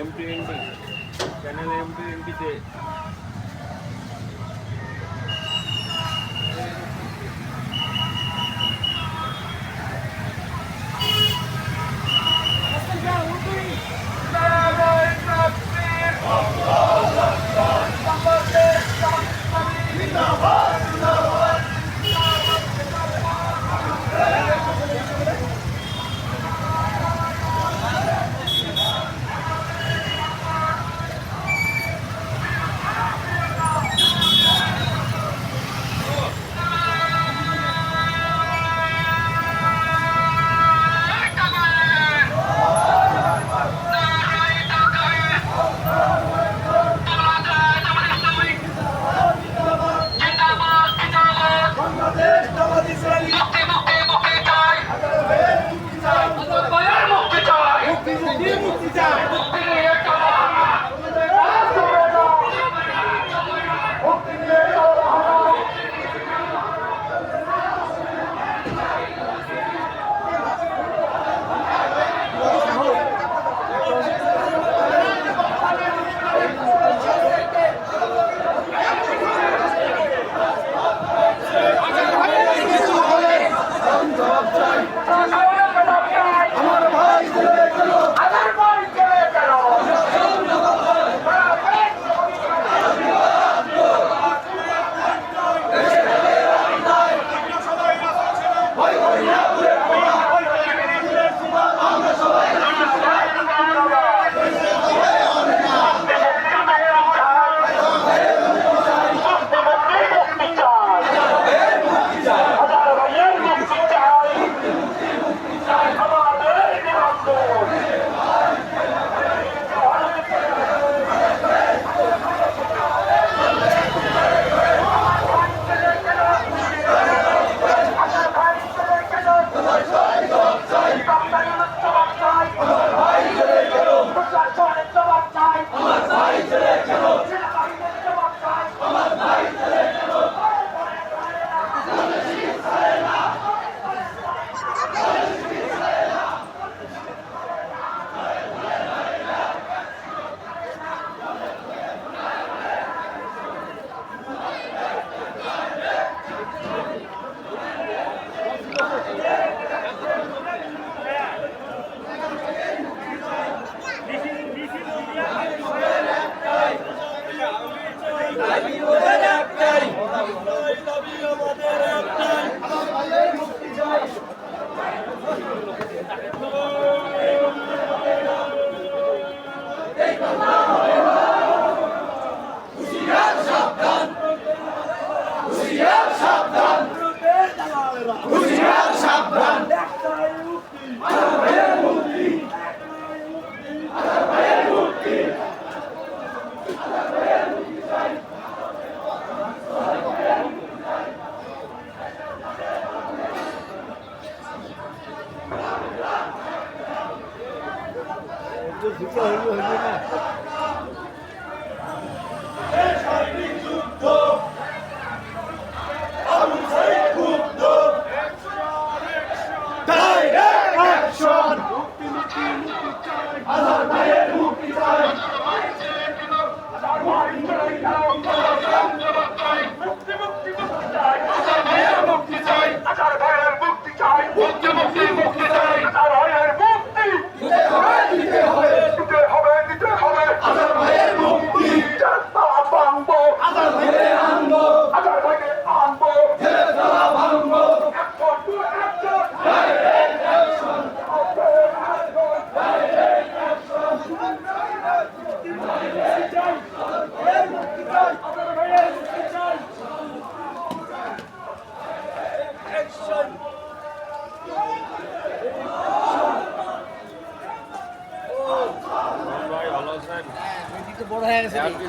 M20 channel M20 তে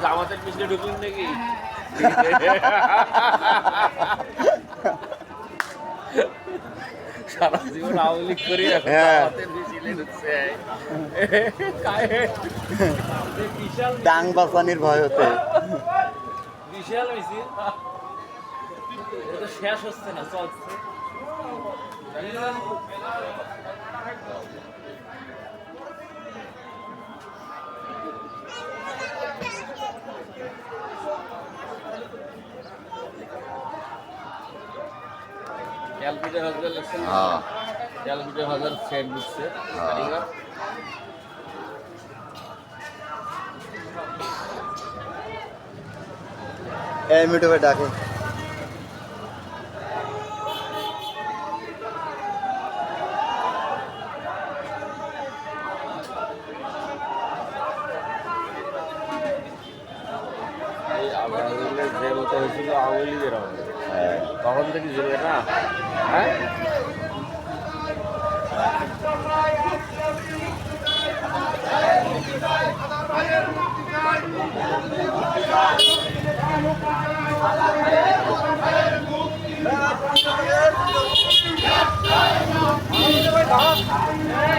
জামাতের পিছনে ঢুকলেন নাকি? সারা জীবন আওয়ামী লীগ করি ডাং বাসানির ভয় হতে বিশাল মিছিল শেষ হচ্ছে না, চলছে। এলপিডি হাজার লাগছে হ্যাঁ এলপিডি হাজার সেট দিচ্ছে হ্যাঁ। এই মিটুকে ডাকে এই আমাদের যে মতো হয়েছিল আওয়ামী লীগের আমাদের হ্যাঁ তখন থেকে ছিল না হ্যাঁ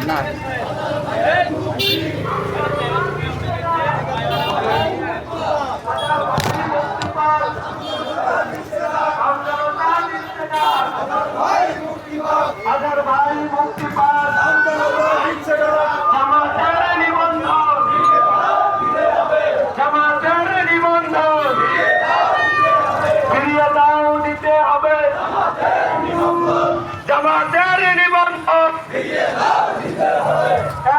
না अगर भाई मुक्ति पास जमातेर निबंधन जमातेर निबंधन ফিরিয়ে দাও দিতে হবে জামাতের নিবন্ধন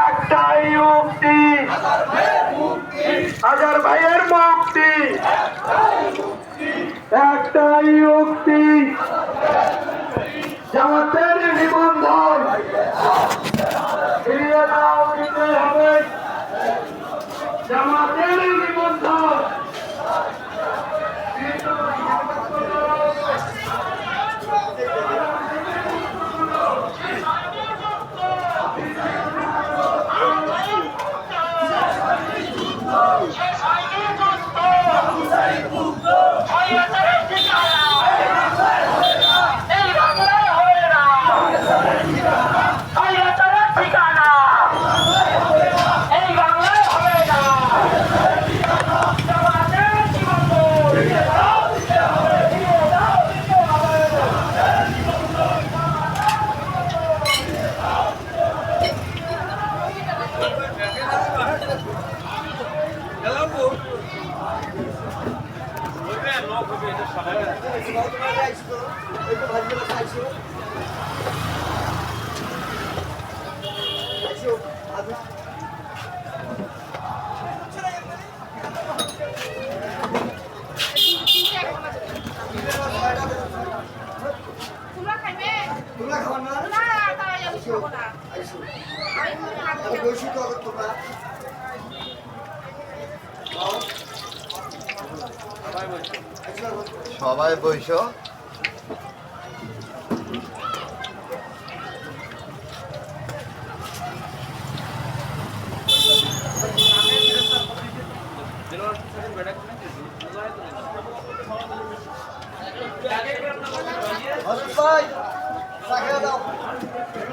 একটাই মুক্তি আজহার ভাইয়ের মুক্তি একটাই মুক্তি জামাতের নিবন্ধন ফিরিয়ে দাও দিতে হবে জামাতের নিবন্ধন তোমরা খাইবে তোমরা খাবার না না তাই আমি খাবো না আমি খাবো না বসি তো তোমরা সবাই বইসো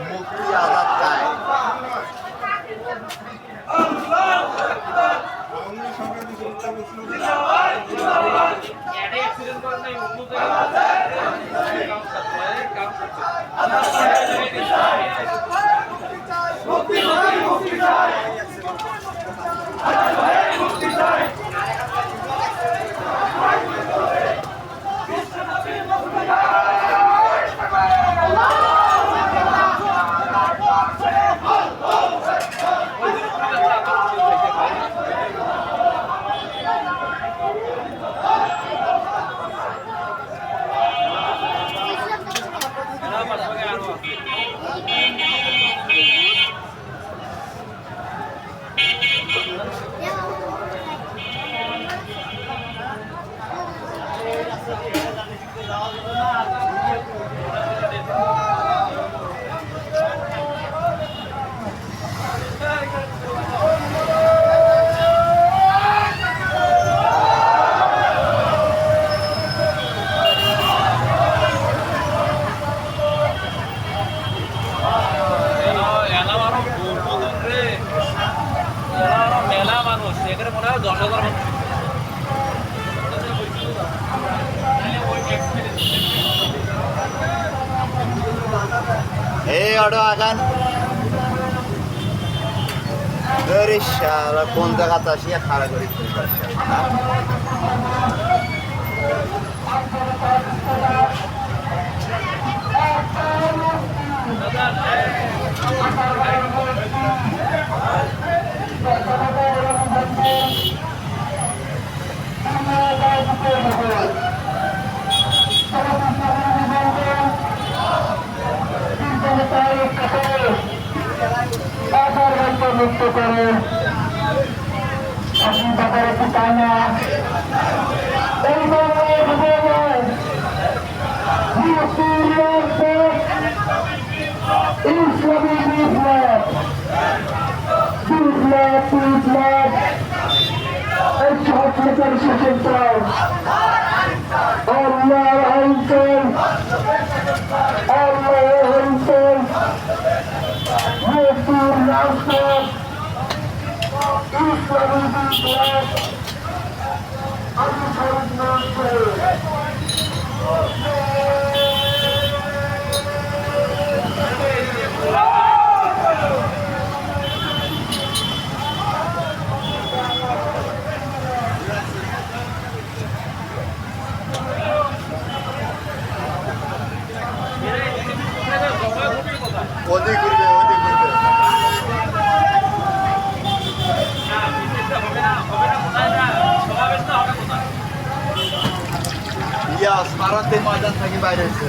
মুক্তি আজাদ চায় মেলা মানুষ এখানে মনে হয় 10,000 মানুষ এই অটো আগান কোন জায়গাতে আসিয়া খাড়া করি মুক্ত করে আপনি বাবার একটি টানা এই ইসলামী বিপ্লব এই সহযোগিতার স্বতন্ত্র আল্লাহ আইনকান আল্লাহ আইনকান মুক্তির রাষ্ট্র ইসলামী বিপ্লব আমি ওদি করবে ওদি করবে ইয়া স্মারকদের ময়দান থেকে বাইরে হয়েছে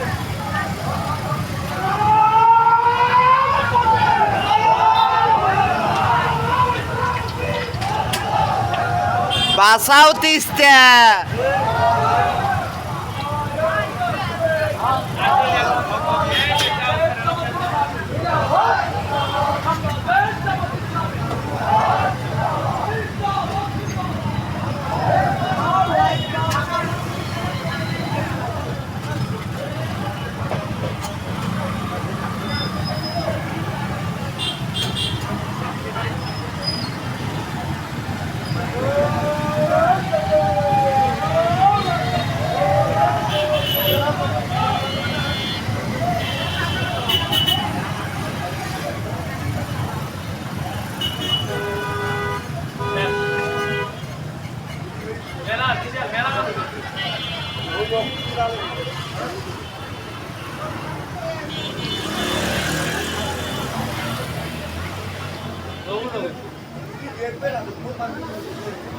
বাসাও তিস্তা Vamos,